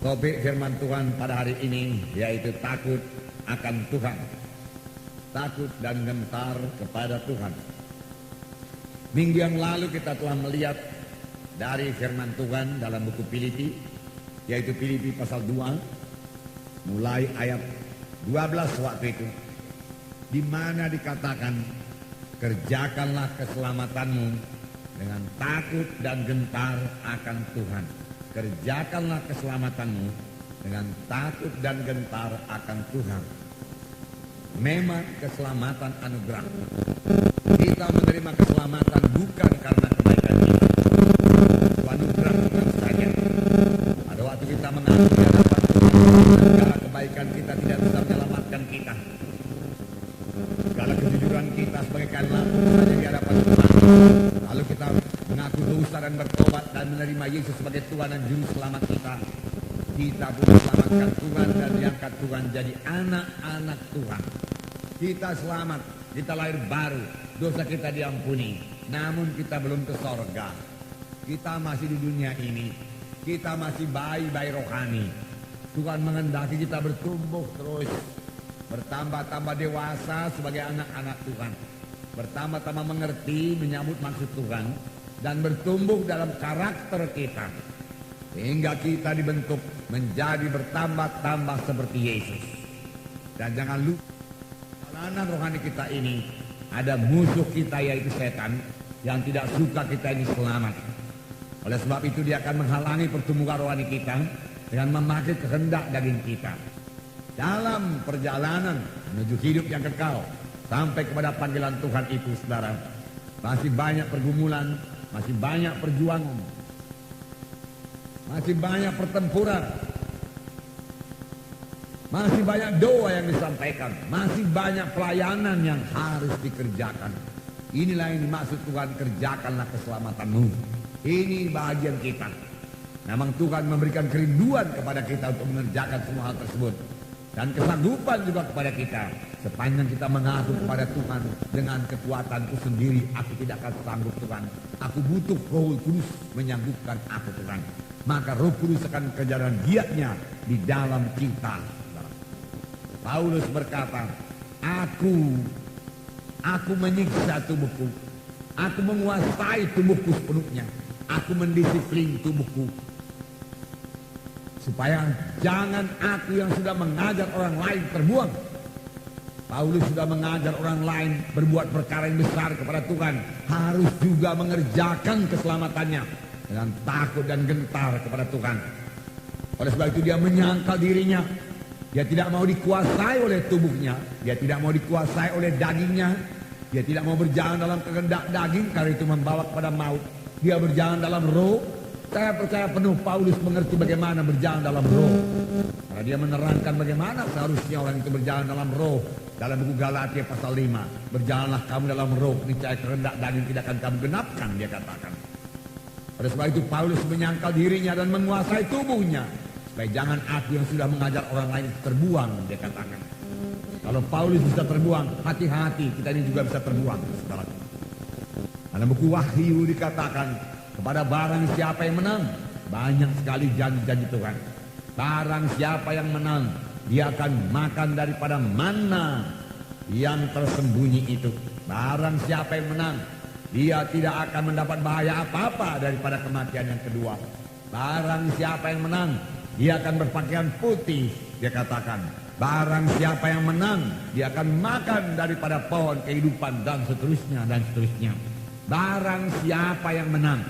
Topik firman Tuhan pada hari ini yaitu takut akan Tuhan. Takut dan gentar kepada Tuhan. Minggu yang lalu kita telah melihat dari firman Tuhan dalam buku Filipi, yaitu Filipi pasal 2, mulai ayat 12 waktu itu, di mana dikatakan, kerjakanlah keselamatanmu dengan takut dan gentar akan Tuhan. Kerjakanlah keselamatanmu dengan takut dan gentar akan Tuhan. Memang keselamatan anugerah. Kita menerima keselamatan bukan karena kebaikan kita. Itu anugerah Tuhan saja. Pada waktu kita mengakui di hadapan Tuhan, segala kebaikan kita tidak bisa menyelamatkan kita. Segala kejujuran kita sebagai kain lampu saja di hadapan Tuhan. Lalu kita mengaku dosa dan bertobat dan menerima Yesus sebagai Tuhan dan Juru Selamat kita. Kita pun diselamatkan Tuhan dan diangkat Tuhan jadi anak-anak Tuhan. Kita selamat, kita lahir baru, dosa kita diampuni. Namun kita belum ke sorga. Kita masih di dunia ini. Kita masih bayi-bayi rohani. Tuhan menghendaki kita bertumbuh terus, bertambah-tambah dewasa sebagai anak-anak Tuhan, bertambah-tambah mengerti, menyambut maksud Tuhan, dan bertumbuh dalam karakter kita, sehingga kita dibentuk menjadi bertambah-tambah seperti Yesus. Dan jangan lupa, perjalanan rohani kita ini ada musuh kita yaitu setan yang tidak suka kita ini selamat. Oleh sebab itu dia akan menghalangi pertumbuhan rohani kita dengan memakai kehendak daging kita. Dalam perjalanan menuju hidup yang kekal sampai kepada panggilan Tuhan itu, saudara, masih banyak pergumulan, masih banyak perjuangan, masih banyak pertempuran, masih banyak doa yang disampaikan, masih banyak pelayanan yang harus dikerjakan. Inilah yang dimaksud Tuhan, kerjakanlah keselamatanmu. Ini bagian kita. Memang Tuhan memberikan kerinduan kepada kita untuk mengerjakan semua hal tersebut, dan kesanggupan juga kepada kita. Sepanjang kita mengaku kepada Tuhan, dengan kekuatanku sendiri aku tidak akan sanggup Tuhan. Aku butuh Roh Kudus menyanggupkan aku Tuhan. Maka Roh Kudus akan kerjaan giatnya di dalam kita. Paulus berkata, Aku menyiksa tubuhku, aku menguasai tubuhku sepenuhnya, aku mendisiplin tubuhku, supaya jangan aku yang sudah mengajar orang lain terbuang. Paulus sudah mengajar orang lain berbuat perkara yang besar kepada Tuhan, harus juga mengerjakan keselamatannya dengan takut dan gentar kepada Tuhan. Oleh sebab itu dia menyangkal dirinya. Dia tidak mau dikuasai oleh tubuhnya, dia tidak mau dikuasai oleh dagingnya, dia tidak mau berjalan dalam kehendak daging karena itu membawa kepada maut. Dia berjalan dalam roh. Saya percaya penuh Paulus mengerti bagaimana berjalan dalam roh, karena dia menerangkan bagaimana seharusnya orang itu berjalan dalam roh. Dalam buku Galatia pasal 5, berjalanlah kamu dalam roh, niscaya kehendak daging tidak akan kamu genapkan, dia katakan. Oleh sebab itu Paulus menyangkal dirinya dan menguasai tubuhnya, supaya jangan aku yang sudah mengajar orang lain terbuang, dia katakan. Kalau Paulus bisa terbuang, hati-hati kita ini juga bisa terbuang, saudara. Dalam buku Wahyu dikatakan, kepada barang siapa yang menang, banyak sekali janji-janji Tuhan. Barang siapa yang menang, dia akan makan daripada mana yang tersembunyi itu. Barang siapa yang menang, dia tidak akan mendapat bahaya apa-apa daripada kematian yang kedua. Barang siapa yang menang, dia akan berpakaian putih, dia katakan. Barang siapa yang menang, dia akan makan daripada pohon kehidupan, dan seterusnya dan seterusnya. Barang siapa yang menang,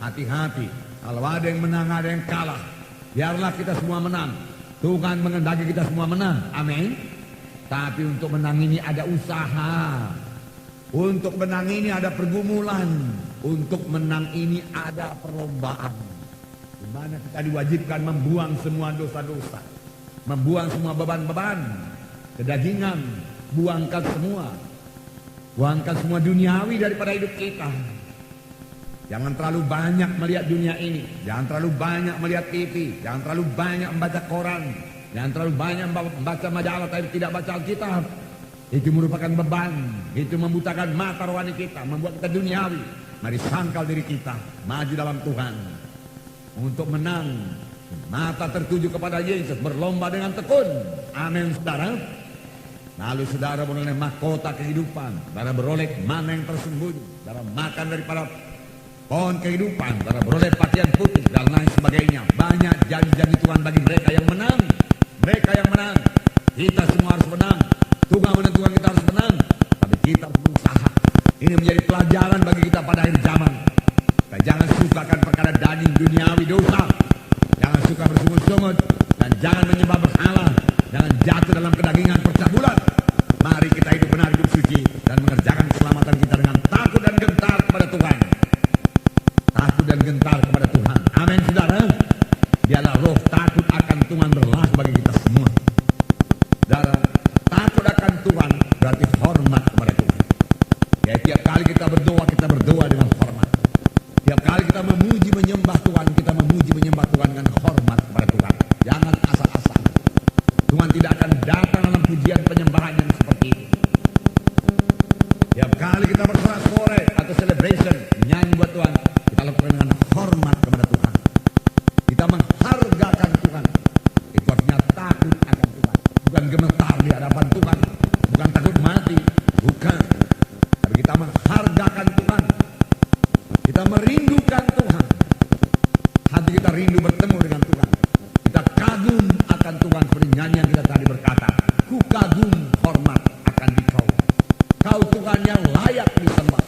hati-hati, kalau ada yang menang ada yang kalah. Biarlah kita semua menang. Tuhan menghendaki kita semua menang, amin. Tapi untuk menang ini ada usaha, untuk menang ini ada pergumulan, untuk menang ini ada perlombaan, di mana kita diwajibkan membuang semua dosa-dosa, membuang semua beban-beban kedagingan, buangkan semua duniawi daripada hidup kita. Jangan terlalu banyak melihat dunia ini, jangan terlalu banyak melihat TV, jangan terlalu banyak membaca koran, jangan terlalu banyak membaca majalah tapi tidak baca Alkitab. Itu merupakan beban, itu membutakan mata rohani kita, membuat kita duniawi. Mari sangkal diri kita, maju dalam Tuhan. Untuk menang, Mata tertuju kepada Yesus, berlomba dengan tekun. Amin, saudara. Lalu saudara beroleh mahkota kehidupan. Saudara beroleh mana yang tersembunyi. Saudara makan daripada pohon kehidupan. Saudara beroleh pakaian putih dan lain sebagainya. Banyak janji-janji Tuhan bagi mereka yang menang. Mereka yang menang. Kita semua harus menang. Tuhan menentukan kita harus menang. Tapi kita harus berusaha. Ini menjadi pelajaran bagi kita pada akhir zaman. Kita jangan sukakan perkara daging duniawi dosa. Jangan suka bersungut-sungut. Dan jangan menyembah berhala. Jangan jatuh dalam kedagingan percabulan. Mari kita hidup benar, hidup suci. Dan mengerjakan keselamatan kita dengan takut dan gentar kepada Tuhan. Takut dan gentar kepada Tuhan. Amin, saudara. Biarlah roh takut akan Tuhan berlaku bagi kita semua. Saudara, takut akan Tuhan berarti hormat kepada Tuhan. Ya, tiap kali kita berdoa dengan hormat. Tiap kali kita memuji menyembah Tuhan, kita memuji menyembah Tuhan dengan hormat kepada Tuhan. Jangan asal-asal. Tuhan tidak akan datang dalam pujian penyembahan yang seperti itu. Tiap kali kita bersorak sore atau celebration, nyanyi buat Tuhan, kita lakukan dengan hormat kepada Tuhan. Kita menghargakan Tuhan. Itu artinya takut akan Tuhan. Bukan gemetar di hadapan Tuhan. Bukan takut mati. Bukan. Tapi kita menghargakan Tuhan. Kita merindukan Tuhan. Hati kita rindu bertemu dengan Tuhan. Kita kagum akan Tuhan seperti nyanyian kita tadi berkata. Ku kagum hormat akan Dikau. Kau Tuhan yang layak disembah.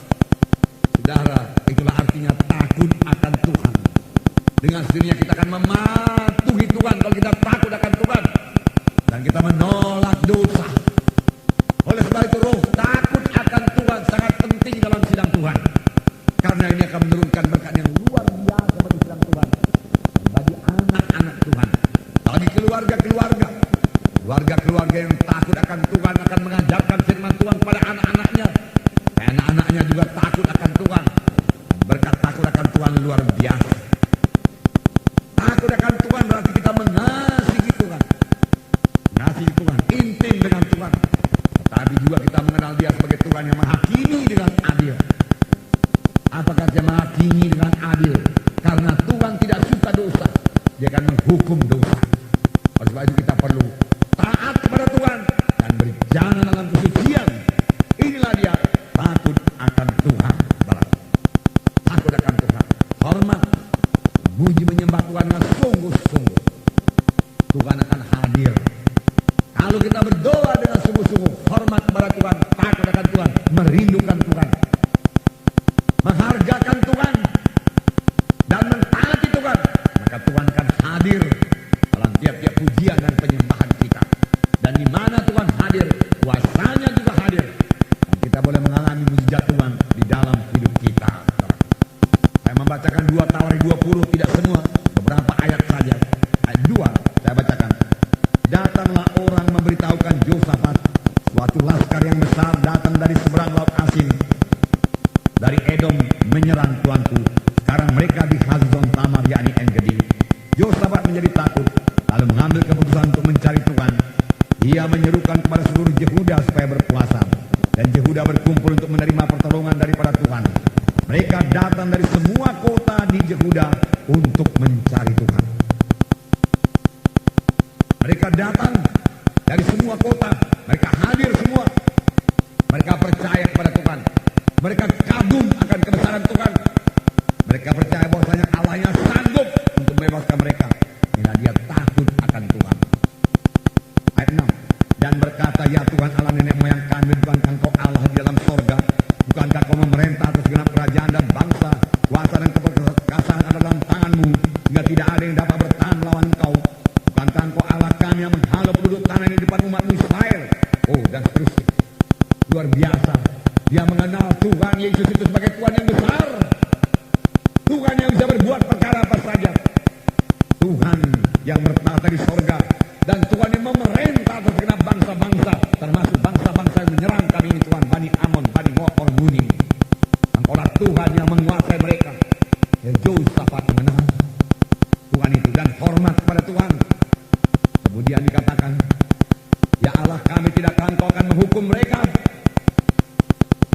Saudara, itulah artinya takut akan Tuhan. Dengan sendirinya kita akan mematuhi Tuhan kalau kita takut akan Tuhan. Dan kita menolak dosa. Oleh sebab itu roh takut akan Tuhan sangat penting dalam sidang Tuhan. Karena ini akan menurunkan berkat yang luar biasa bagi sidang Tuhan. Dan bagi anak-anak Tuhan. Bagi keluarga-keluarga. Keluarga-keluarga yang takut akan Tuhan akan mengajarkan firman Tuhan kepada anak-anaknya. Anak-anaknya juga takut akan Tuhan. Dan berkat takut akan Tuhan luar biasa. Takut akan Tuhan berarti kita mengasihi Tuhan. Mengasihi Tuhan, intim dengan Tuhan. Tetapi juga kita mengenal Dia sebagai Tuhan yang menghakimi dengan adil. Apakah Dia menghakimi dengan adil? Karena Tuhan tidak suka dosa. Dia akan menghukum dosa. Oleh sebab itu kita perlu taat kepada Tuhan dan berjalan dalam kesucian. Inilah dia takut akan Tuhan. Takut akan Tuhan. Hormat. Puji menyembah Tuhan dengan sungguh-sungguh. Tuhan akan hadir. Kalau kita berdoa dengan sungguh-sungguh, hormat kepada Tuhan, takut akan Tuhan, merindukan Tuhan, menghargakan Tuhan, dan mentaati Tuhan, maka Tuhan akan hadir dalam tiap-tiap pujian dan penyembahan kita. Dan di mana Tuhan hadir, kuasanya juga hadir. Dan kita boleh mengalami mujizat Tuhan di dalam hidup kita. Saya membacakan 2 Tawarikh 20, tidak semua, beberapa ayat saja. Ayat 2 saya bacakan. Datanglah orang memberitahukan Yosafat, suatu laskar yang besar datang dari seberang laut Asin, dari Edom menyerang tuanku. Sekarang mereka di Hazazon Tamar, yakni En-Gedi. Yosafat menjadi takut, lalu mengambil keputusan untuk mencari Tuhan. Ia menyerukan kepada seluruh Yehuda supaya berpuasa, dan Yehuda berkumpul untuk menerima pertolongan daripada Tuhan. Mereka datang dari semua kota di Yehuda untuk mencari Tuhan. Mereka datang dari semua kota. Mereka hadir semua. Mereka percaya kepada Tuhan. Mereka kagum akan kebesaran Tuhan. Mereka percaya bahwasanya Allah-Nya sanggup untuk membebaskan mereka. Bila dia takut akan Tuhan. Ayat 6. Dan berkata, ya Tuhan Allah nenek moyang kami, bukankah Engkau Allah di dalam sorga? Bukankah Kau memerintah atas segenap kerajaan dan bangsa? Kuasa dan keperkasaan ada dalam tangan-Mu, hingga tidak ada yang dapat bertahan melawan Engkau. Bukankah Engkau Allah kami yang menghalau penduduk tanah ini di depan umat-Mu Israel? Oh, dan seterusnya. Luar biasa. Dia mengenal Tuhan Yesus itu sebagai Tuhan yang besar. Tuhan yang bisa berbuat perkara apa saja. Tuhan yang bertata di sorga. Dan Tuhan yang memerintah atas segenap bangsa-bangsa. Termasuk bangsa-bangsa yang menyerang kami ini Tuhan. Bani Amon, Bani Moab, orang Muni. Engkaulah Tuhan yang menguasai mereka. Ya Yosafat mengenal Tuhan itu dan hormat kepada Tuhan. Kemudian dikatakan, ya Allah kami tidakkah Engkau akan menghukum mereka?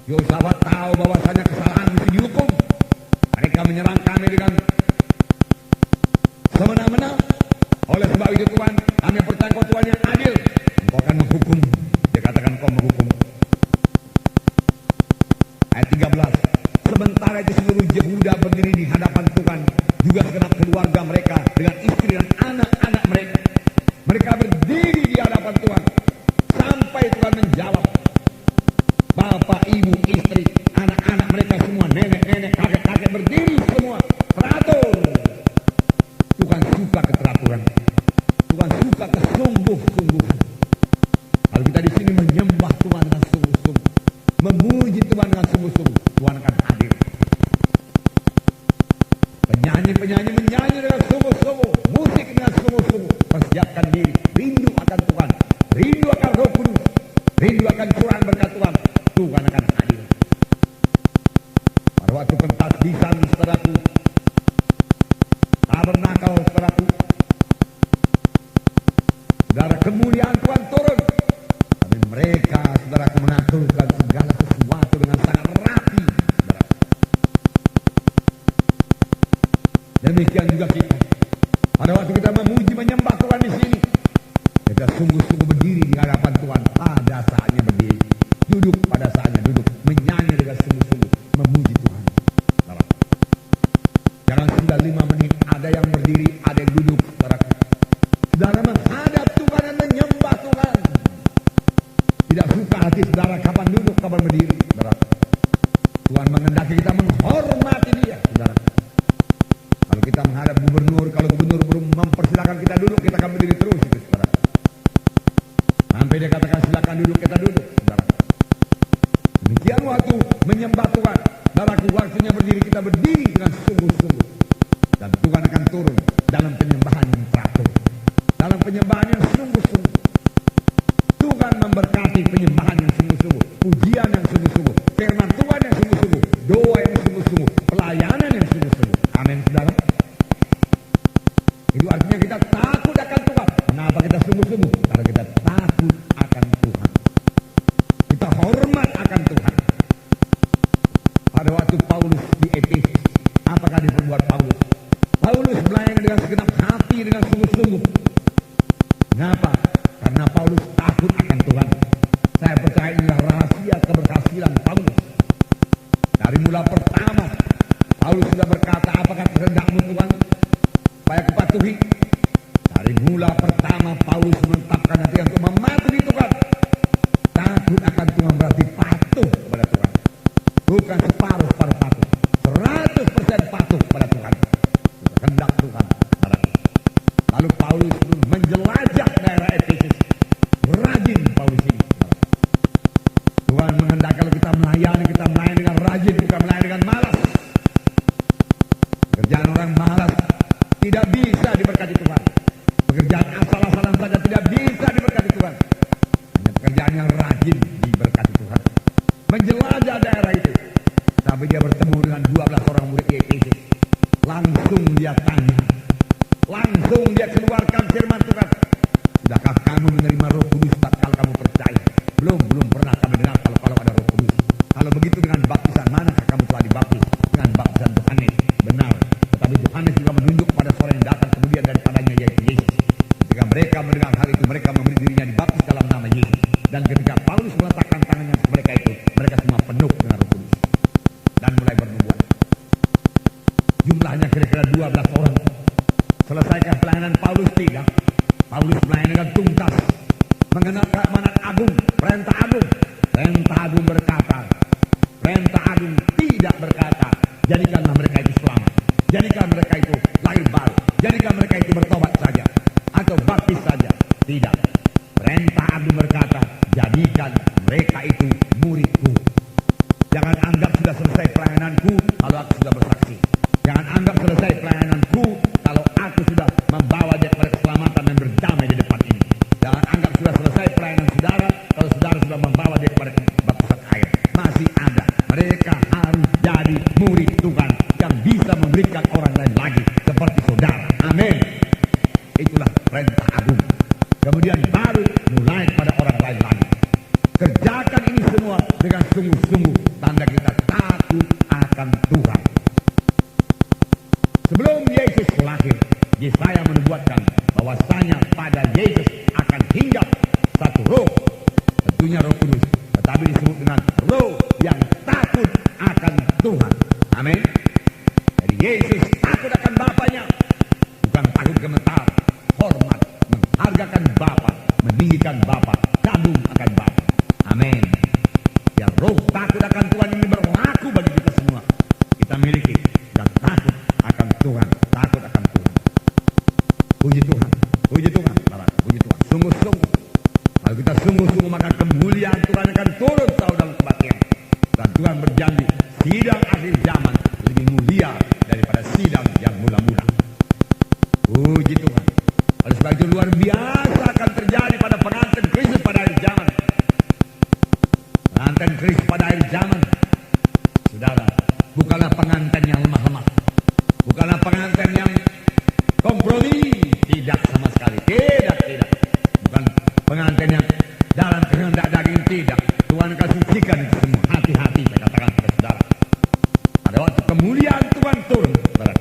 Yosafat tahu bahwasanya kesalahan mesti dihukum. Mereka menyerang kami dengan semena-mena. engkau menghukum. Ayat 13. Sementara itu seluruh Yehuda berdiri di hadapan Tuhan, juga segenap keluarga mereka dengan istri dan anak-anak mereka. Mereka berdiri di hadapan Tuhan sampai Tuhan menjawab. Bapak, ibu, istri, anak-anak mereka semua, nenek-nenek, kakek-kakek berdiri semua teratur. Tuhan suka keteraturan. Tuhan suka kesungguh-sungguhan. Kalau kita di sini menyembah Tuhan dengan sungguh-sungguh, memuji Tuhan dengan sungguh-sungguh, Tuhan akan hadir. Penyanyi-penyanyi menyanyi dengan sungguh-sungguh, musik dengan sungguh-sungguh, persiapkan diri, rindu akan Tuhan, rindu akan Roh Kudus, rindu akan curahan berkat Tuhan. Tuhan akan hadir. Pada waktu pentasbisan, saudaraku, tabernakel, saudaraku, saudara, kemuliaan Tuhan turun. Tapi mereka, saudaraku, mengaturkan segala sesuatu dengan sangat rapi, saudara. Demikian juga kita. Pada waktu kita memuji menyembah Tuhan di sini, kita sungguh-sungguh berdiri di hadapan Tuhan. Pada saatnya berdiri, duduk pada saatnya duduk, menyanyi dengan sungguh-sungguh, memuji Tuhan. Saudara, jangan sudah 5 menit ada yang berdiri, ada yang duduk, saudara. Saudara menghadap Tuhan dan menyembah Tuhan. Tidak suka hati saudara kapan duduk, kapan berdiri, saudara. Tuhan mengendaki kita menghormati Dia, saudara. Kalau kita menghadap gubernur, kalau gubernur belum mempersilakan kita duduk, kita akan berdiri terus, itu, saudara. Sampai dia katakan silakan duduk, kita duduk, saudara. Demikian waktu menyembah Tuhan, saudaraku, waktunya berdiri, kita berdiri dengan sungguh-sungguh. Dan Tuhan akan turun dalam penyembahan yang teratur, dalam penyembahan yang sungguh-sungguh. Tuhan memberkati penyembahan yang sungguh-sungguh, pujian yang sungguh-sungguh, firman Tuhan yang sungguh-sungguh, doa yang sungguh-sungguh, pelayanan yang sungguh-sungguh. Amin, saudara. Itu artinya kita takut akan Tuhan. Kenapa kita sungguh-sungguh? Karena kita takut akan Tuhan. Kita hormat akan Tuhan. Pada waktu Paulus di Efesus, apakah diperbuat Paulus? Paulus melayani dengan segenap hati, dengan sungguh-sungguh. Mengapa? Karena Paulus takut akan Tuhan. Saya percaya inilah rahasia keberhasilan Paulus. Dari mula pertama, Paulus sudah berkata, apakah kehendakmu Tuhan? Supaya kupatuhi. Dari mula pertama, Paulus menetapkan hati untuk mematuhi Tuhan. Takut akan Tuhan berarti patuh kepada Tuhan. Bukan separuh-separuh patuh. 100% patuh kepada Tuhan. Kehendak Tuhan. Lalu Paulus menjelajah daerah Efesus. Rajin Paulus ini. Tuhan menghendaki kalau kita melayani dengan rajin, bukan melayani dengan malas. Pekerjaan orang malas tidak bisa diberkati Tuhan. Pekerjaan asal-asalan saja tidak bisa diberkati Tuhan. Hanya pekerjaan yang rajin diberkati Tuhan. Menjelajah daerah itu. Sampai dia bertemu dengan 12 orang murid di Efesus. Langsung dia tanya. Langsung dia keluarkan firman Tuhan. Sudahkah kamu menerima Roh Kudus tatkala kamu percaya? Belum pernah kami dengar kalau ada Roh Kudus. Kalau begitu dengan baptisan manakah kamu telah dibaptis? Dengan baptisan Yohanes. Benar. Tetapi Yohanes juga menunjuk pada seorang yang datang kemudian daripadanya, yaitu Yesus. Ketika mereka mendengar hal itu, mereka memberi dirinya dibaptis dalam nama Yesus. Dan ketika Paulus meletakkan tangannya ke mereka itu, mereka semua penuh dengan Roh Kudus dan mulai bernubuat. Jumlahnya kira-kira 12 orang. Selesaikah pelayanan Paulus? Tidak. Paulus melayani dengan tuntas, mengenakan amanat agung, perintah agung. Perintah agung berkata, perintah agung tidak berkata, jadikanlah mereka itu selamat, jadikan mereka itu lahir baru, jadikan mereka itu bertobat saja, atau baptis saja. Tidak. Perintah agung berkata, jadikan mereka itu muridku. Jangan anggap sudah selesai pelayananku kalau aku sudah bersaksi. Jangan anggap selesai pelayananku kalau aku sudah membawa dia kepada keselamatan dan berdamai di depan ini. Jangan anggap sudah selesai pelayanan saudara kalau saudara sudah membawa dia kepada baptisan air. Masih ada. Mereka harus jadi murid Tuhan yang bisa memberikan orang lain lagi seperti saudara. Amin. Itulah perintah agung. Kemudian baru mulai pada orang lain lagi. Kerjakan ini semua dengan sungguh-sungguh. Tanda kita takut akan Tuhan. Sebelum Yesus lahir, Yesaya menubuatkan bahwasanya pada Yesus akan hinggap satu roh. Tentunya artinya Roh Kudus, tetapi disebut dengan roh yang takut akan Tuhan. Amin. Jadi Yesus takut akan Bapaknya, bukan takut gemetar, hormat, menghargakan Bapa, meninggikan Bapa, kagum akan Bapa. Amin. Ya, roh takut akan Tuhan ini berlaku bagi kita semua. Kita miliki dan takut akan Tuhan, takut akan Tuhan. Puji Tuhan, puji Tuhan, puji Tuhan. Sungguh-sungguh, kalau kita sungguh-sungguh maka kemuliaan Tuhan akan turun tahu dalam kebaktian. Dan Tuhan berjanji sidang akhir zaman lebih mulia daripada sidang yang mula-mula. Puji Tuhan. Oleh sebab itu luar biasa akan terjadi pada pengantin Kristus pada akhir zaman. Pengantin Kristus pada akhir zaman, saudara, bukanlah pengantin yang lemah-lemah, bukanlah pengantin yang kompromi, tidak sama sekali, tidak, bukan pengantin yang dalam kehendak daging, tidak. Tuhan akan sucikan itu semua. Hati-hati, saya katakan pada saudara, pada waktu kemuliaan Tuhan turun, saudara,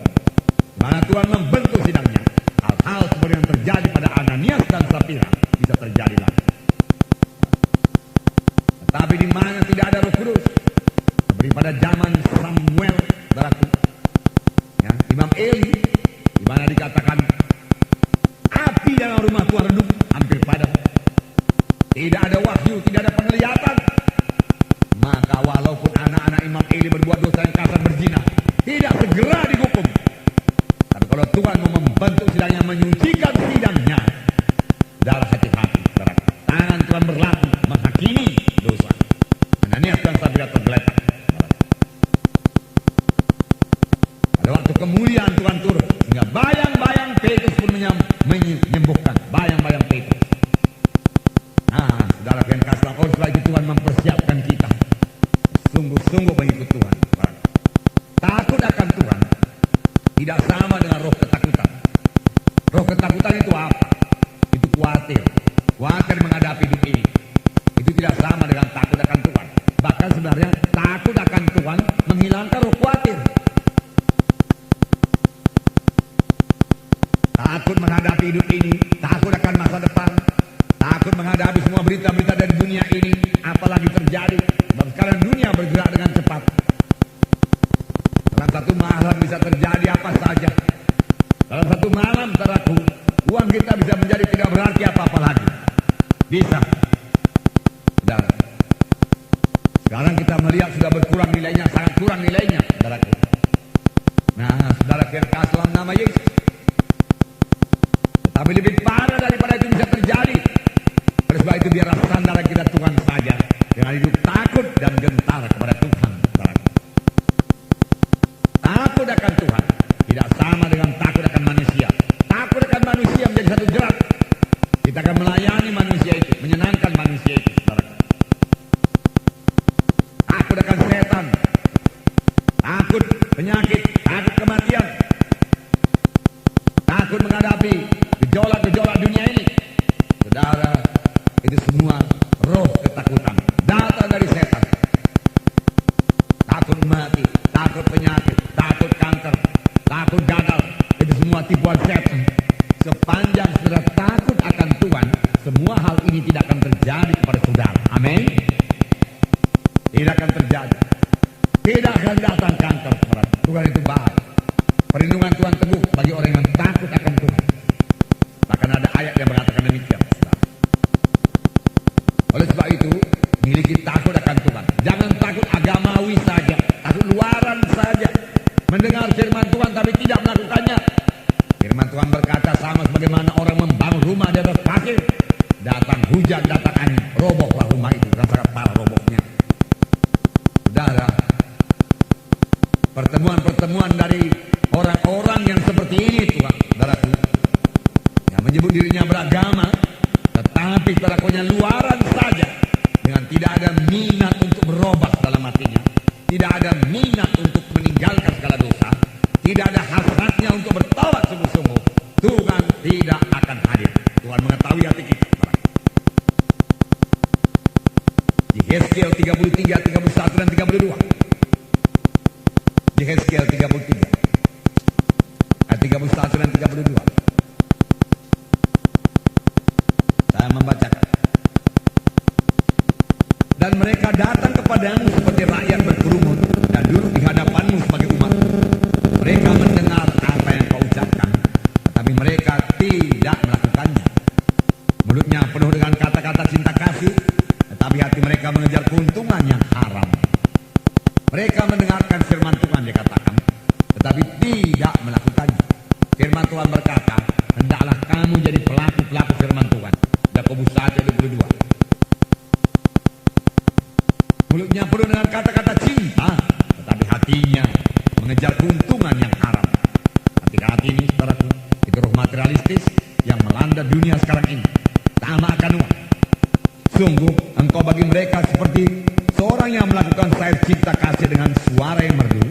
mana Tuhan membentuk sidangnya, hal-hal seperti yang terjadi pada Ananias dan Sapira bisa terjadi lagi. Tetapi di mana tidak ada Roh Kudus, seperti pada zaman Samuel, saudaraku, ya, Imam Eli, di mana dikatakan api dalam rumah Tuhan redup, hampir padam. Tidak ada wahyu, tidak ada penglihatan. Maka walaupun anak-anak Imam Eli berbuat dosa yang kasar, berzina, tidak segera dihukum. Tapi kalau Tuhan mau membentuk sidangnya, menyucikan sidangnya, saudara, hati-hati, saudara. Tangan Tuhan berlaku menghakimi dosa. Ananias dan Sapira tergeletak. Pada waktu kemuliaan Tuhan turun, sehingga bayang-bayang Petrus pun menyembuhkan bayang-bayang Petrus. Nah, saudara yang kasih lapor, setelah itu Tuhan mempersiapkan kita sungguh-sungguh mengikut Tuhan. Takut akan Tuhan tidak sama dengan roh ketakutan. Roh ketakutan itu apa? Itu khawatir menghadapi hidup ini. Itu tidak sama dengan takut akan Tuhan. Bahkan sebenarnya takut akan Tuhan menghilangkan roh khawatir. Takut menghadapi hidup ini, takut akan masa depan, takut menghadapi semua berita-berita dari dunia ini, apalagi terjadi. Dan sekarang dunia bergerak dengan cepat. Dalam satu malam bisa terjadi apa saja. Dalam satu malam, saudaraku, uang kita bisa menjadi tidak berarti apa-apa lagi. Bisa. Saudara, sekarang kita melihat sudah berkurang nilainya, sangat kurang nilainya, saudaraku. Nah, saudara yang kasih dalam nama Yesus. Tetapi lebih parah daripada itu bisa terjadi. Oleh sebab itu biarlah sandaran kita Tuhan saja, dengan hidup takut dan gentar kepada Tuhan, saudaraku. Takut akan Tuhan tidak sama dengan takut akan manusia. Takut akan manusia menjadi satu jerat. Kita akan melayani manusia itu, menyenangkan manusia itu, saudaraku. Takut akan setan, takut penyakit, takut kematian, takut menghadapi gejolak-gejolak dunia ini, saudara, itu semua roh ketakutan, datang dari setan. Takut mati, takut penyakit, takut kanker, takut gagal, itu semua tipuan setan. Sepanjang saudara takut akan Tuhan, semua hal ini tidak akan terjadi kepada saudara. Amin. Tidak akan terjadi. Tidak akan datang kanker, saudara. Tuhan itu baik. Perlindungan Tuhan teguh bagi orang yang takut akan Tuhan. Bahkan ada ayat yang mengatakan demikian, saudara. Oleh sebab itu, miliki takut akan Tuhan. Jangan takut agamawi saja, takut luaran saja. Mendengar firman Tuhan tapi tidak melakukannya. Firman Tuhan berkata sama sebagaimana orang membangun rumah di atas pasir. Datang hujan, datang angin, robohlah rumah itu. Dan sangat parah robohnya. Saudara, pertemuan-pertemuan dari orang-orang yang seperti ini, Tuhan, saudaraku, yang menyebut dirinya beragama, tetapi perilakunya luaran saja, dengan tidak ada minat untuk berubah dalam hatinya, tidak ada minat untuk meninggalkan segala dosa, tidak ada hasratnya untuk bertaubat sungguh-sungguh, Tuhan tidak akan hadir. Tuhan mengetahui hati kita. Yehezkiel 33, 31 dan 32. Yehezkiel 33 ayat 31 dan 32. Saya membacakan. Dan mereka datang kepadamu seperti rakyat berkerumun dan duduk di hadapanmu sebagai umat. Mereka mendengar apa yang kau ucapkan, tetapi mereka tidak melakukannya. Mulutnya penuh dengan kata-kata cinta kasih, tetapi hati mereka mengejar keuntungan yang haram. Mereka mendengarkan firman Tuhan dikatakan, tetapi tidak melakukannya. Firman Tuhan berkata, hendaklah kamu jadi pelaku-pelaku firman Tuhan. Yakobus 1:22. Mulutnya penuh dengan kata-kata cinta, tetapi hatinya mengejar keuntungan yang haram. Hati-hati ini, saudaraku, itu roh materialistis yang melanda dunia sekarang ini. Sama akan uang. Sungguh, engkau bagi mereka seperti seorang yang melakukan syair cinta kasih dengan suara yang merdu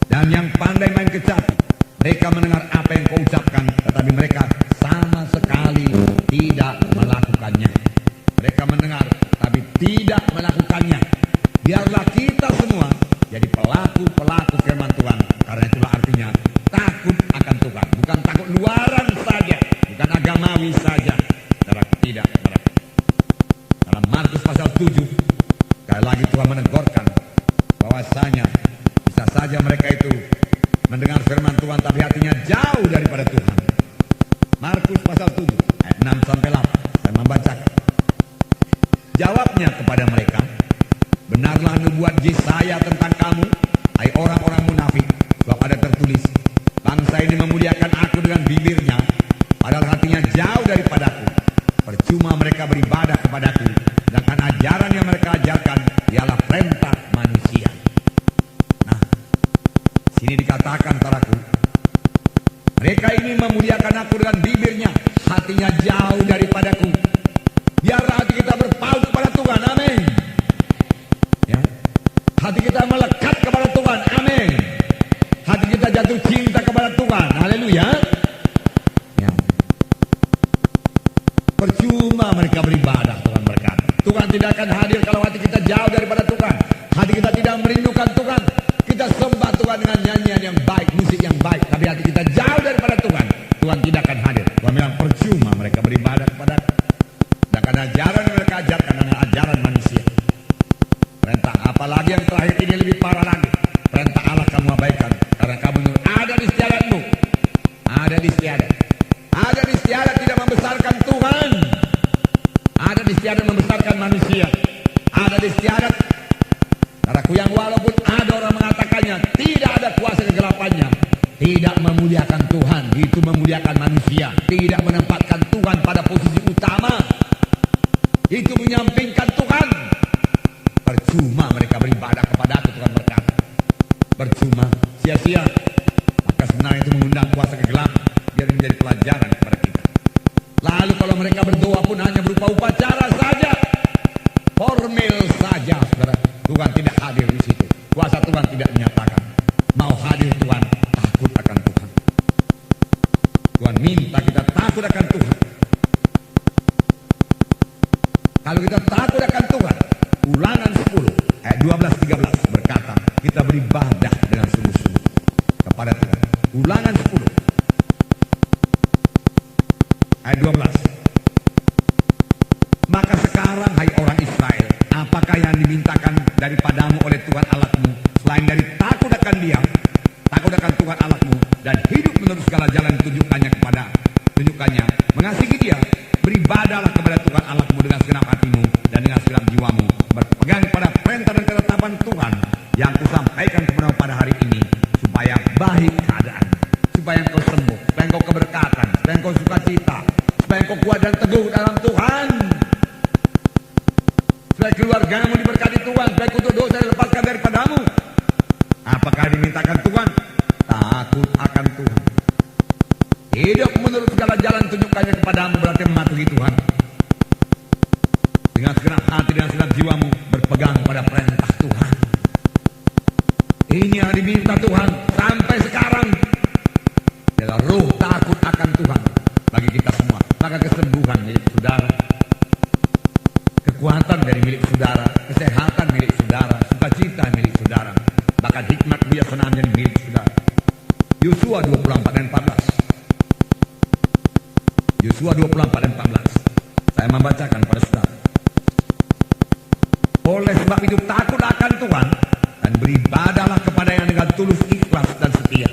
dan yang pandai main kecapi. Mereka mendengar apa yang kau ucapkan, tetapi mereka sama sekali tidak melakukannya. Mereka mendengar, tapi tidak melakukannya. Biarlah kita semua jadi pelaku-pelaku firman Tuhan. Karena itulah artinya takut akan Tuhan. Bukan takut luaran saja, bukan agamawi saja. Tidak. Dalam Markus pasal 7, sekali lagi Tuhan menegurkan bahwasanya bisa saja mereka itu mendengar firman Tuhan tapi hatinya jauh daripada Tuhan. Markus pasal 7 ayat 6 sampai 8. Saya membacakan. Jawabnya kepada mereka, benarlah nubuat Yesaya tentang kamu, hai orang-orang munafik, sebab ada tertulis, bangsa ini memuliakan aku dengan bibirnya, padahal hatinya jauh daripadaku. Percuma mereka beribadah kepadaku, sedangkan ajaran yang mereka ajarkan ialah perintah manusia. Nah, sini dikatakan, saudaraku, mereka ini memuliakan aku dengan bibirnya, hatinya jauh daripadaku. Biarlah hati kita berpaut kepada Tuhan, amin. Ya, hati kita melekat kepada Tuhan, amin. Hati kita jatuh cinta kepada Tuhan, haleluya. Ya. Percuma mereka beribadah, Tuhan berkata. Tuhan tidak akan hadir kalau hati kita jauh daripada Tuhan. Hati kita tidak merindukan Tuhan. Kita sembah Tuhan dengan nyanyian yang baik, musik yang baik, tapi hati kita jauh daripada Tuhan. Tuhan tidak akan hadir. Tuhan bilang percuma mereka beribadah kepada. Sedangkan ajaran yang mereka ajarkan adalah ajaran manusia. Perintah apalagi yang terakhir ini lebih parah lagi. Perintah Allah kamu abaikan karena kamu ada di istiadatmu. Ada di istiadat. Ada di istiadat tidak membesarkan Tuhan. Ada di istiadat membesarkan manusia. Ada di istiadat, saudaraku, yang walaupun ada orang mengatakannya tidak ada kuasa kegelapannya, tidak memuliakan Tuhan, itu memuliakan manusia. Tidak menempatkan Tuhan pada posisi utama, itu menyampingkan Tuhan. Percuma mereka beribadah kepada aku, Tuhan berkata. Percuma, sia-sia. Maka sebenarnya itu mengundang kuasa kegelapan, biar menjadi pelajaran kepada kita. Lalu kalau mereka berdoa pun hanya berupa upacara saja, formil saja, saudara. Tuhan tidak hadir di situ. Kuasa Tuhan tidak menyatakan. Mau hadir Tuhan, takut akan Tuhan. Tuhan minta kita takut akan Tuhan. Kalau kita takut akan Tuhan, Ulangan 10 ayat 12-13 berkata, kita beribadah dengan sungguh-sungguh kepada Tuhan. Ulangan 10 ayat 12. Maka sekarang, hai orang Israel, apakah yang dimintakan daripadamu oleh Tuhan Allahmu selain dari takut akan Dia, takut akan Tuhan Allahmu, dan hidup menurut segala jalan tunjukkannya, mengasihi Dia, beribadahlah kepada Tuhan Allahmu dengan segenap hatimu dan dengan segenap jiwamu, berpegang pada perintah dan ketetapan Tuhan yang kusampaikan kepadamu pada hari ini, supaya baik keadaan, supaya engkau sembuh, supaya engkau keberkatan, supaya engkau sukacita, supaya engkau kuat dan teguh dalam Tuhan, supaya keluargamu diberkati Tuhan, supaya kutuk dosa dilepaskan daripadamu. Apakah dimintakan Tuhan? Takut akan Tuhan. Hidup menurut segala jalan tunjukkannya kepadamu, berarti mematuhi Tuhan. Dengan segenap hati, dengan segenap jiwamu, berpegang pada perintah Tuhan. Ini yang diminta Tuhan sampai sekarang, adalah roh takut akan Tuhan bagi kita semua. Maka kesembuhan milik saudara, kekuatan dari milik saudara, kesehatan milik saudara, sukacita milik saudara, bahkan hikmat kebijaksanaan yang milik saudara. Yosua 24 dan 14. Yosua 24 dan 14. Saya membacakan pada saudara. Oleh sebab itu takut akan Tuhan dan beribadahlah kepada-Nya dengan tulus, ikhlas dan setia.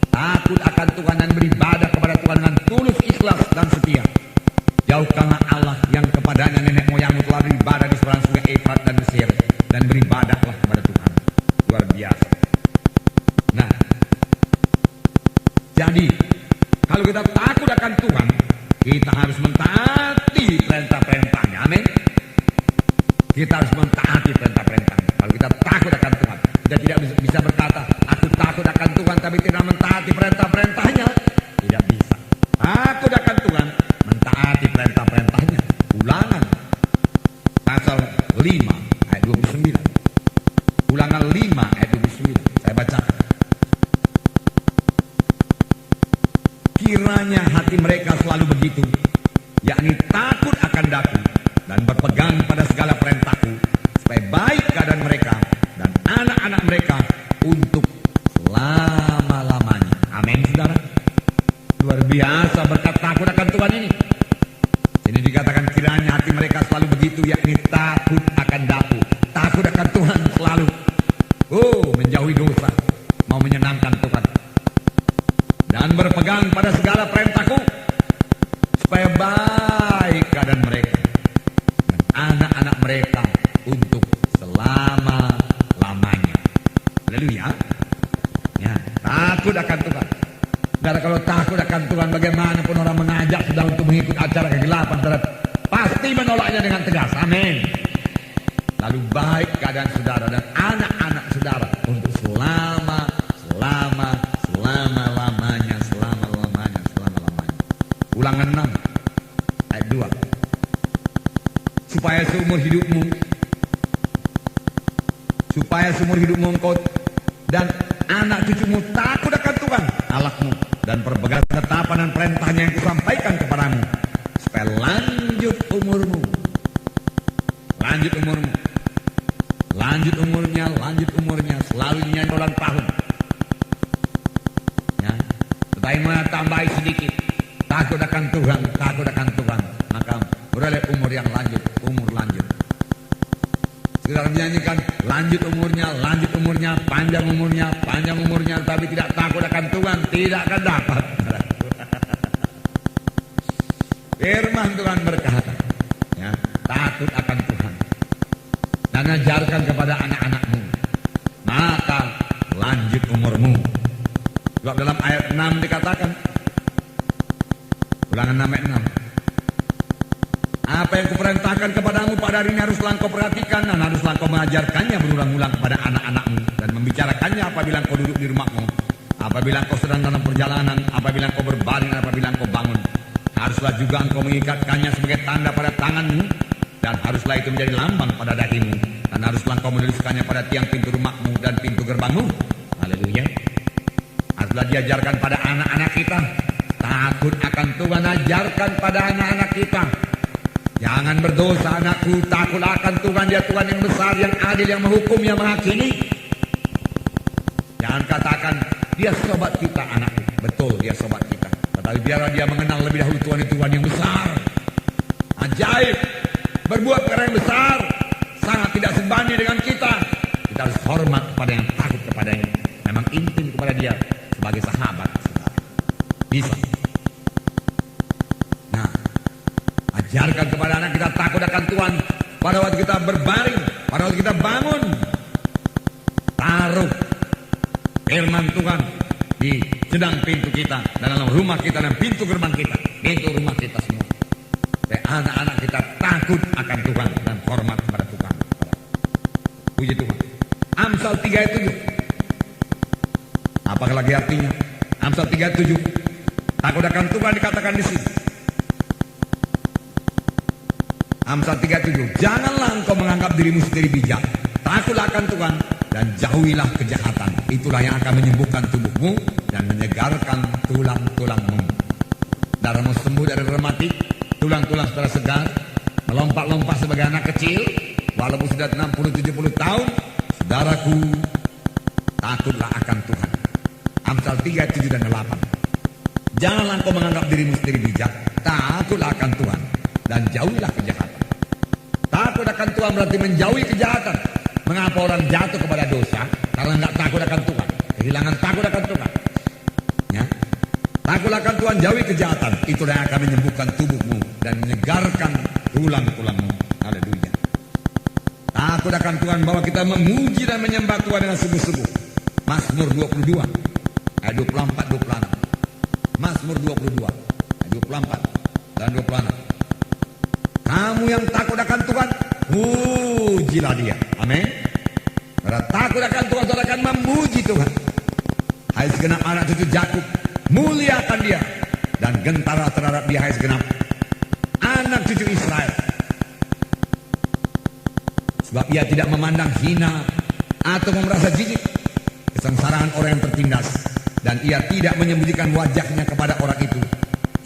Takut akan Tuhan dan beribadah kepada Tuhan dengan tulus, ikhlas dan setia. Jauhkanlah Allah yang kepadanya nenek moyangmu telah beribadah di seberang sungai Efrat dan Mesir, dan beribadahlah kepada Tuhan. Luar biasa. Nah, jadi kalau kita takut akan Tuhan, kita harus mentaati perintah-perintahnya. Amin. Kita harus mentaati perintah-perintahnya. Kalau kita takut akan Tuhan, kita tidak bisa berkata, aku takut akan Tuhan tapi tidak mentaati perintah-perintahnya. Tidak bisa. Takut akan Tuhan, mentaati perintah-perintahnya. Ulangan pasal 5 ayat 29. Ulangan 5 ayat 29. Saya baca. Kiranya hati mereka selalu begitu, yakni takut akan Daku dan berpegang pada segala perintahku, supaya baik keadaan mereka dan anak-anak mereka untuk selama-lamanya. Amin, saudara. Luar biasa berkat takut akan Tuhan ini. Ini dikatakan kiranya hati mereka selalu begitu, yakni takut akan Daku, takut akan Tuhan selalu. Menjauhi dosa, mau menyenangkan Tuhan, dan berpegang pada segala perintahku, supaya baik keadaan mereka dan anak-anak mereka untuk selama-lamanya. Haleluya. Ya, takut akan Tuhan. Karena kalau takut akan Tuhan, bagaimanapun orang mengajak sedang untuk mengikut acara kegelapan, saudara pasti menolaknya dengan tegas. Amin. Lalu baik keadaan saudara dan anak-anak saudara untuk selama-lamanya. Ulangan 6 ayat 2. Supaya seumur hidupmu engkau dan anak cucumu takut akan Tuhan Allahmu, dan berpegang ketetapan dan perintahnya yang kusampaikan kepadamu, supaya lanjut umurmu, selalu nyanyi ulang tahun. Ya, tetapi mana tambahi sedikit, takut akan Tuhan, maka beroleh umur yang lanjut. Saudara menyanyikan lanjut umurnya, panjang umurnya, tapi tidak takut akan Tuhan, tidak akan dapat. Firman Tuhan berkata, ya, takut akan Tuhan dan ajarkan kepada anak-anakmu, maka lanjut umurmu. Sebab dalam ayat 6 dikatakan, Ulangan 6 ayat 6. Apa yang kuperintahkan kepadamu pada hari ini haruslah engkau perhatikan, dan haruslah engkau mengajarkannya berulang-ulang kepada anak-anakmu, dan membicarakannya apabila engkau duduk di rumahmu, apabila engkau sedang dalam perjalanan, apabila engkau berbaring, apabila engkau bangun. Haruslah juga engkau mengikatkannya sebagai tanda pada tanganmu, dan haruslah itu menjadi lambang pada dahimu, dan haruslah engkau menuliskannya pada tiang pintu rumahmu dan pintu gerbangmu. Haleluya. Haruslah diajarkan pada anak-anak kita. Takut akan Tuhan, ajarkan pada anak-anak kita. Jangan berdosa anakku, takutlah akan Tuhan, dia Tuhan yang besar, yang adil, yang menghukum, yang menghakimi. Jangan katakan, dia sobat kita anakku. Betul, dia sobat kita. Tetapi biarlah dia mengenal lebih dahulu Tuhan itu Tuhan yang besar, ajaib, berbuat perkara yang besar, sangat tidak sebanding dengan kita. Kita harus hormat kepada yang takut kepadanya, memang intim kepada dia sebagai sahabat. Bisa. Nah, ajarkan kepada anak kita takut akan Tuhan pada waktu kita berbaring, pada waktu kita bangun. Taruh firman Tuhan di sedang pintu kita, dalam rumah kita dan pintu gerbang kita, pintu rumah kita semua. Supaya anak-anak kita takut akan Tuhan dan hormat kepada Tuhan. Puji Tuhan. Amsal 3 ayat 7. Apakah lagi artinya? Amsal 3 ayat 7. Takut akan Tuhan dikatakan di sini. Amsal 3:7. Janganlah engkau menganggap dirimu sendiri bijak. Takutlah akan Tuhan dan jauhilah kejahatan. Itulah yang akan menyembuhkan tubuhmu dan menyegarkan tulang-tulangmu. Darahmu sembuh dari rematik, tulang-tulang secara segar, melompat-lompat sebagai anak kecil, walaupun sudah 60-70 tahun. Saudaraku, takutlah akan Tuhan. Amsal 3:7 dan 8. Janganlah engkau menganggap dirimu sendiri bijak. Takutlah akan Tuhan dan jauhilah kejahatan. Takut akan Tuhan berarti menjauhi kejahatan. Mengapa orang jatuh kepada dosa? Karena nggak takut akan Tuhan. Kehilangan takut akan Tuhan. Ya. Takut akan Tuhan, jauhi kejahatan. Itulah yang akan menyembuhkan tubuhmu dan menyegarkan tulang-tulangmu. Haleluya. Takut akan Tuhan bahwa kita memuji dan menyembah Tuhan dengan sungguh-sungguh. Mazmur 22 ayat 24-26. Mazmur 22 ayat 24 dan 26. Kamu yang takut akan Tuhan, pujilah Dia. Amin. Karena takut akan Tuhan, saudara akan memuji Tuhan. Hai segenap anak cucu Yakub, muliakan Dia, dan gentara terhadap Dia, hai segenap anak cucu Israel. Sebab Ia tidak memandang hina atau merasa jijik kesengsaraan orang yang tertindas, dan Ia tidak menyembunyikan wajahnya kepada orang itu.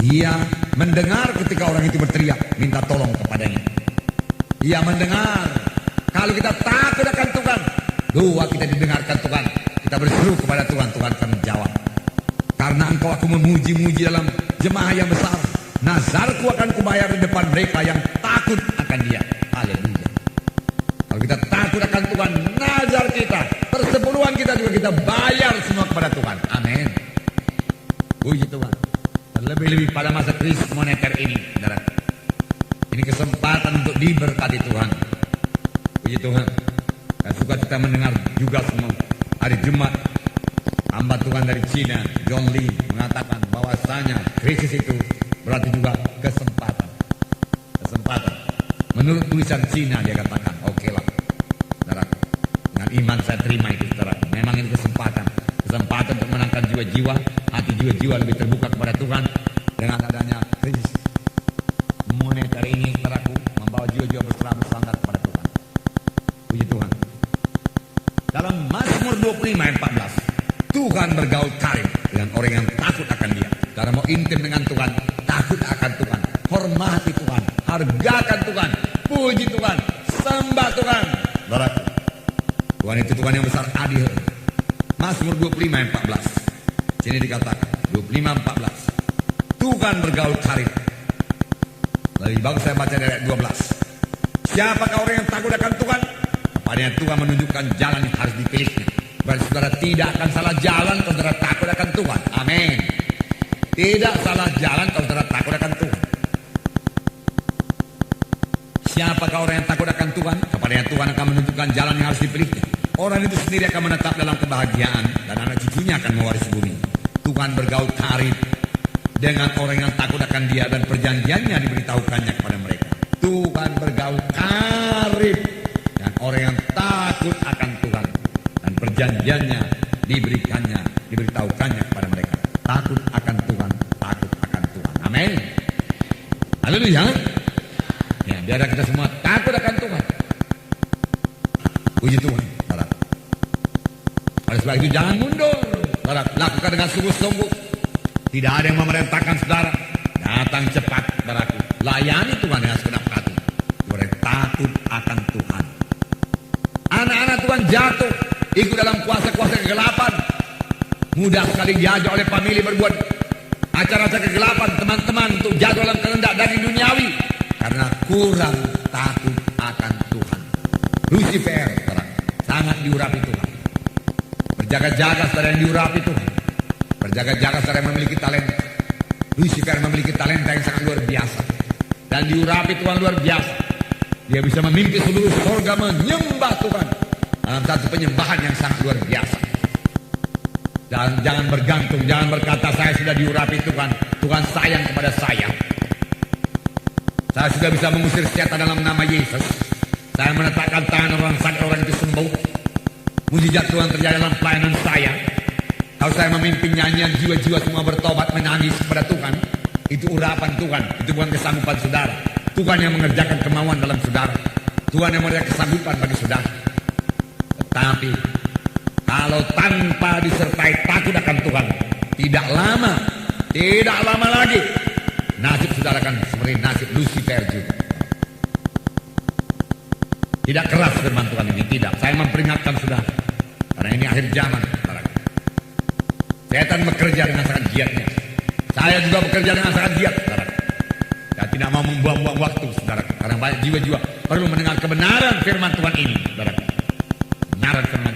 Ia mendengar ketika orang itu berteriak minta tolong kepadanya. Ia mendengar kalau kita takut akan Tuhan, doa kita didengarkan Tuhan. Kita berseru kepada Tuhan, Tuhan akan menjawab. Karena Engkau aku memuji-muji dalam jemaah yang besar, nazarku akan kubayar di depan mereka yang takut akan Dia. Haleluya. Kalau kita takut akan Tuhan, nazar kita, persepuluhan kita juga kita bayar semua kepada Tuhan. Amin. Puji Tuhan. Terlebih-lebih pada masa krisis moneter ini, saudara. Ini kesempatan untuk diberkati Tuhan. Puji Tuhan. Saya suka kita mendengar juga semua hari Jumat hamba Tuhan dari Cina, John Lee, mengatakan bahwasanya krisis itu berarti juga kesempatan. Kesempatan. Menurut tulisan Cina dia katakan, oke lah, saudara. Dengan iman saya terima itu, saudara. Memang ini kesempatan. Kesempatan untuk menangkan jiwa-jiwa, hati jiwa-jiwa lebih terbuka kepada Tuhan. Dengan adanya krisis moneter ini, saudaraku, membawa jiwa-jiwa berserah bersandar kepada Tuhan. Puji Tuhan. Dalam Mazmur 25 ayat 14, Tuhan bergaul karib dengan orang yang takut akan Dia. Karena mau intim dengan Tuhan, takut akan Tuhan, hormati Tuhan, hargakan Tuhan, puji Tuhan, sembah Tuhan. Saudaraku, Tuhan itu Tuhan yang besar adil. Mazmur 25 ayat 14. Sini dikatakan 25:14. Tuhan bergaul karib. Lebih bagus saya baca dari ayat 12. Siapakah orang yang takut akan Tuhan? Kepadanya Tuhan menunjukkan jalan yang harus dipilihnya. Berarti saudara tidak akan salah jalan kalau saudara takut akan Tuhan. Amin. Tidak salah jalan kalau saudara takut akan Tuhan. Siapakah orang yang takut akan Tuhan? Kepadanya Tuhan akan menunjukkan jalan yang harus dipilihnya. Orang itu sendiri akan menetap dalam kebahagiaan, dan anak cucunya akan mewarisi bumi. Tuhan bergaul karib dengan orang yang takut akan Dia, dan perjanjiannya diberitahukannya kepada mereka. Tuhan bergaul karib dengan orang yang takut akan Tuhan, dan perjanjiannya diberitahukannya kepada mereka. Takut akan Tuhan, takut akan Tuhan. Amin. Haleluya. Ya, biar kita semua takut akan Tuhan. Puji Tuhan. Oleh sebab itu jangan mundur. Lakukan dengan sungguh-sungguh. Tidak ada yang memerintahkan saudara. Datang cepat, saudaraku. Layani Tuhan dengan segenap hati. Saudara takut akan Tuhan. Anak-anak Tuhan jatuh, ikut dalam kuasa-kuasa kegelapan. Mudah sekali diajak oleh famili berbuat acara-acara kegelapan, teman-teman, untuk jatuh dalam kehendak daging duniawi. Karena kurang takut akan Tuhan. Lucifer, saudara, sangat diurapi Tuhan. Berjaga-jaga saudara yang diurapi Tuhan. Berjaga-jaga saudara yang memiliki talenta. Lucifer memiliki talenta yang sangat luar biasa. Dan diurapi Tuhan luar biasa. Dia bisa memimpin seluruh surga menyembah Tuhan dalam satu penyembahan yang sangat luar biasa. Dan jangan bergantung, jangan berkata saya sudah diurapi Tuhan, Tuhan sayang kepada saya. Saya sudah bisa mengusir setan dalam nama Yesus. Saya menetapkan tangan orang sakit, orang itu sembuh. Mujizat Tuhan terjadi dalam pelayanan saya. Kalau saya memimpin nyanyian, jiwa-jiwa semua bertobat menangis kepada Tuhan. Itu urapan Tuhan, itu bukan kesanggupan saudara. Tuhan yang mengerjakan kemauan dalam saudara. Tuhan yang memberikan kesanggupan bagi saudara. Tetapi kalau tanpa disertai takut akan Tuhan, tidak lama lagi nasib saudara akan seperti nasib Lucifer juga. Tidak keras firman Tuhan ini, tidak. Saya memperingatkan saudara, karena ini akhir zaman. Setan bekerja dengan sangat giatnya. Saya juga bekerja dengan sangat giat, saudara. Saya tidak mau membuang-buang waktu, saudara, karena banyak jiwa-jiwa perlu mendengar kebenaran firman Tuhan ini. Kebenaran firman